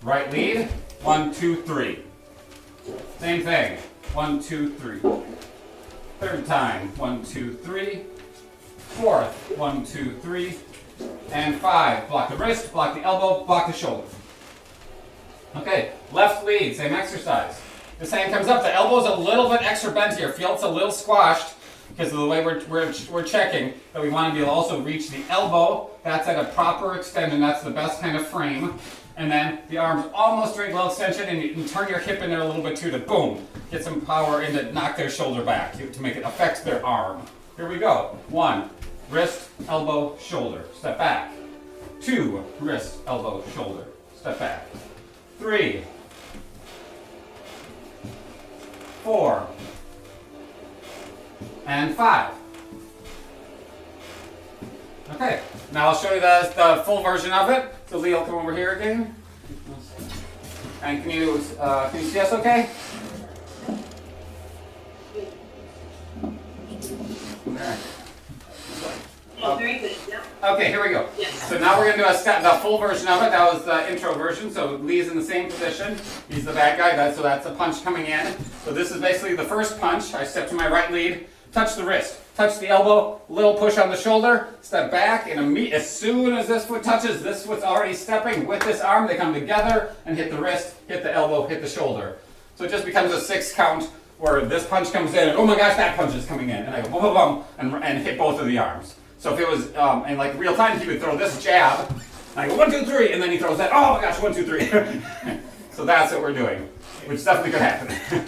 Right lead, 1, 2, 3. Same thing, 1, 2, 3. Third time, 1, 2, 3. Fourth, 1, 2, 3. And 5. Block the wrist, block the elbow, block the shoulder. Okay, left lead, same exercise. This hand comes up, the elbow's a little bit extra bent here. Feel it's a little squashed because of the way we're checking, but we want to be able to also reach the elbow. That's at a proper extension, that's the best kind of frame. And then the arm's almost straight well extension, and you can turn your hip in there a little bit too to boom, get some power in to knock their shoulder back to make it affect their arm. Here we go. 1, wrist, elbow, shoulder, step back. 2, wrist, elbow, shoulder, step back. 3, 4, and 5. Okay, now I'll show you the full version of it. So Lee will come over here again. And can you see us okay? Very good, yeah. Okay, here we go. Yes. So now we're going to do the full version of it. That was the intro version. So Lee's in the same position. He's the bad guy. So that's a punch coming in. So this is basically the first punch. I step to my right lead, touch the wrist, touch the elbow, little push on the shoulder, step back, and as soon as this foot touches, this foot's already stepping with this arm. They come together and hit the wrist, hit the elbow, hit the shoulder. So it just becomes a 6 count where this punch comes in, and oh my gosh, that punch is coming in. And I go boom, boom, boom, and hit both of the arms. So if it was in like real time, he would throw this jab, and I go 1, 2, 3, and then he throws that, oh my gosh, 1, 2, 3. So that's what we're doing, which definitely could happen.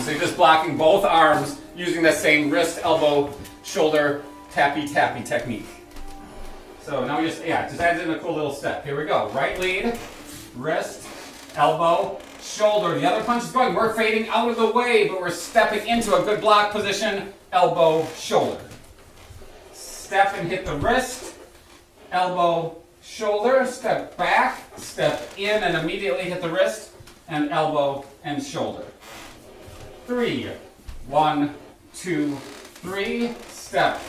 So you're just blocking both arms using that same wrist, elbow, shoulder, tappy technique. So now we just adds in a cool little step. Here we go. Right lead, wrist, elbow, shoulder. The other punch is going. We're fading out of the way, but we're stepping into a good block position, elbow, shoulder. Step and hit the wrist, elbow, shoulder, step back, step in and immediately hit the wrist, and elbow and shoulder. 3, 1, 2, 3, step,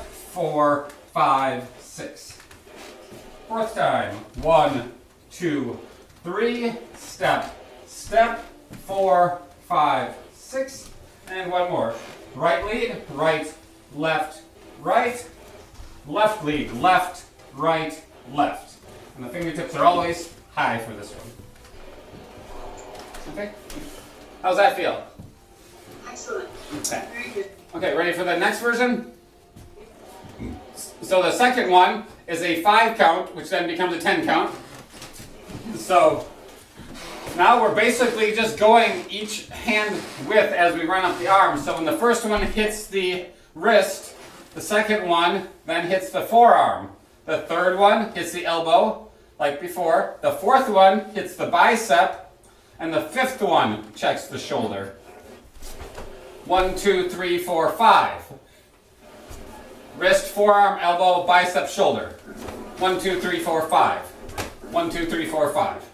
4, 5, 6. Fourth time, 1, 2, 3, step, 4, 5, 6, and one more. Right lead, right, left, left lead, left, right, left. And the fingertips are always high for this one. Okay? How's that feel? Excellent. Okay. Very good. Okay, ready for the next version? So the second one is a 5 count, which then becomes a 10 count. So now we're basically just going each hand width as we run up the arm. So when the first one hits the wrist, the second one then hits the forearm. The third one hits the elbow, like before. The fourth one hits the bicep. And the fifth one checks the shoulder. 1, 2, 3, 4, 5. Wrist, forearm, elbow, bicep, shoulder. 1, 2, 3, 4, 5. 1, 2, 3, 4, 5.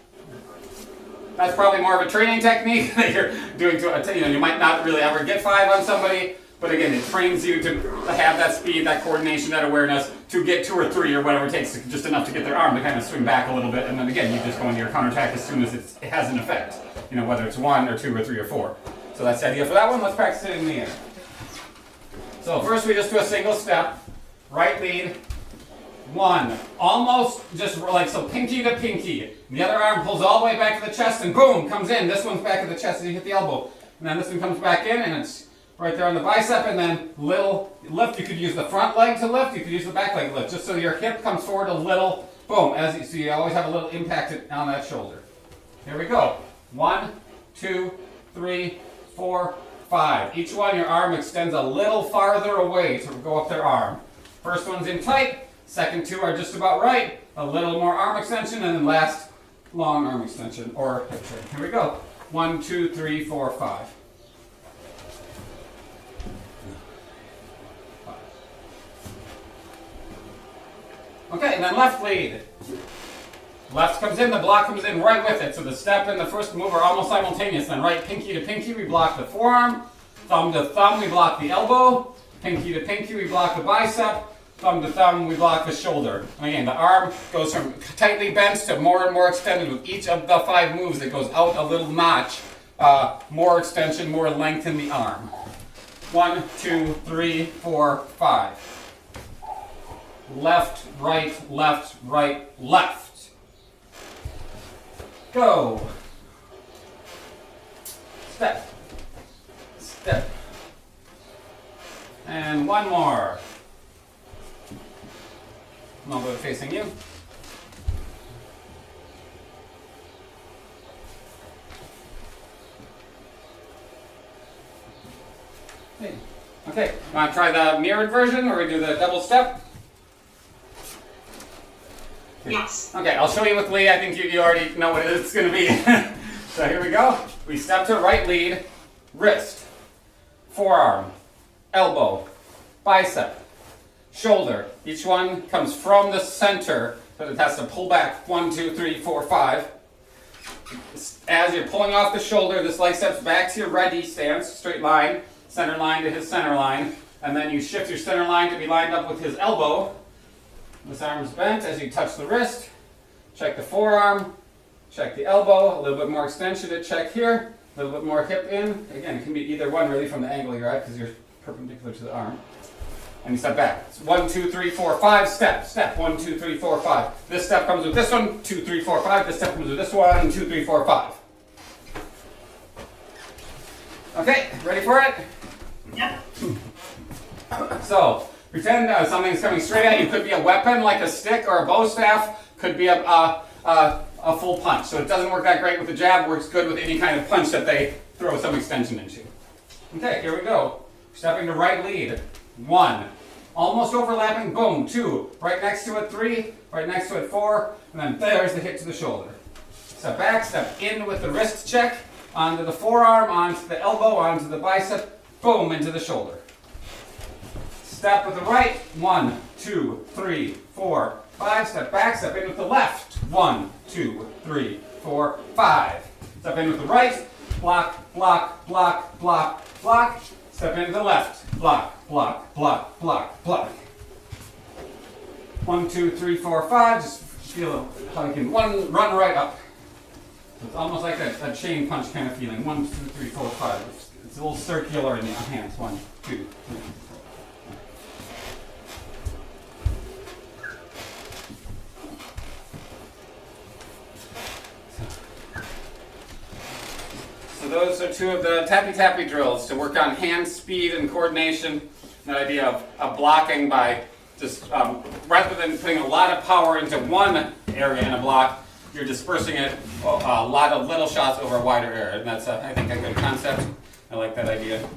That's probably more of a training technique that you're doing to, you might not really ever get 5 on somebody, but again, it trains you to have that speed, that coordination, that awareness to get 2 or 3 or whatever it takes, just enough to get their arm to kind of swing back a little bit, and then again, you just go into your counterattack as soon as it has an effect. Whether it's 1 or 2 or 3 or 4. So that's the idea for that one. Let's practice it in the air. So first we just do a single step, right lead, 1, almost just like so, pinky to pinky. The other arm pulls all the way back to the chest and boom, comes in. This one's back to the chest as you hit the elbow. And then this one comes back in and it's right there on the bicep, and then little lift. You could use the front leg to lift, you could use the back leg to lift, just so your hip comes forward a little, boom, so you always have a little impact on that shoulder. Here we go. 1, 2, 3, 4, 5. Each one, your arm extends a little farther away to go up their arm. First one's in tight, second 2 are just about right, a little more arm extension, and then last, long arm extension, or hip train. Here we go. 1, 2, 3, 4, 5. Okay, and then left lead. Left comes in, the block comes in right with it. So the step and the first move are almost simultaneous. Then right pinky to pinky, we block the forearm. Thumb to thumb, we block the elbow. Pinky to pinky, we block the bicep. thumb to thumb, we block the shoulder. And again, the arm goes from tightly bent to more and more extended with each of the 5 moves. It goes out a little notch. More extension, more length in the arm. 1, 2, 3, 4, 5. Left, right, left, right, left. Go. Step. Step. And one more. Elbow facing you. Okay, want to try the mirrored version where we do the double step? Yes. Okay, I'll show you with Lee. I think you already know what it's going to be. So here we go. We step to right lead, wrist, forearm, elbow, bicep, shoulder. Each one comes from the center, but it has to pull back. 1, 2, 3, 4, 5. As you're pulling off the shoulder, this leg steps back to your ready stance, straight line, center line to his center line, and then you shift your center line to be lined up with his elbow. This arm is bent as you touch the wrist. Check the forearm, check the elbow, a little bit more extension to check here, a little bit more hip in. Again, it can be either one really from the angle you're at because you're perpendicular to the arm. And you step back. It's 1, 2, 3, 4, 5, step, step. 1, 2, 3, 4, 5. This step comes with this one, 2, 3, 4, 5. This step comes with this one, 2, 3, 4, 5. Okay, ready for it? Yep. So, pretend something's coming straight at you. Could be a weapon like a stick or a bow staff. Could be a full punch. So it doesn't work that great with the jab. Works good with any kind of punch that they throw some extension into. Okay, here we go. Stepping to right lead. 1. Almost overlapping. Boom. 2. Right next to it. 3. Right next to it. 4. And then there's the hit to the shoulder. Step back. Step in with the wrist check. Onto the forearm. Onto the elbow. Onto the bicep. Boom. Into the shoulder. Step with the right. 1, 2, 3, 4, 5. Step back. Step in with the left. 1, 2, 3, 4, 5. Step in with the right. Block, block, block, block, block. Step into the left. Block, block, block, block, block. 1, 2, 3, 4, 5. Just feel how you can run right up. It's almost like a chain punch kind of feeling. 1, 2, 3, 4, 5. It's a little circular in your hands. 1, 2, 3, 4. So those are 2 of the tappy-tappy drills to work on hand speed and coordination. That idea of blocking by just, rather than putting a lot of power into one area in a block, you're dispersing it a lot of little shots over a wider area. And that's, I think, a good concept. I like that idea.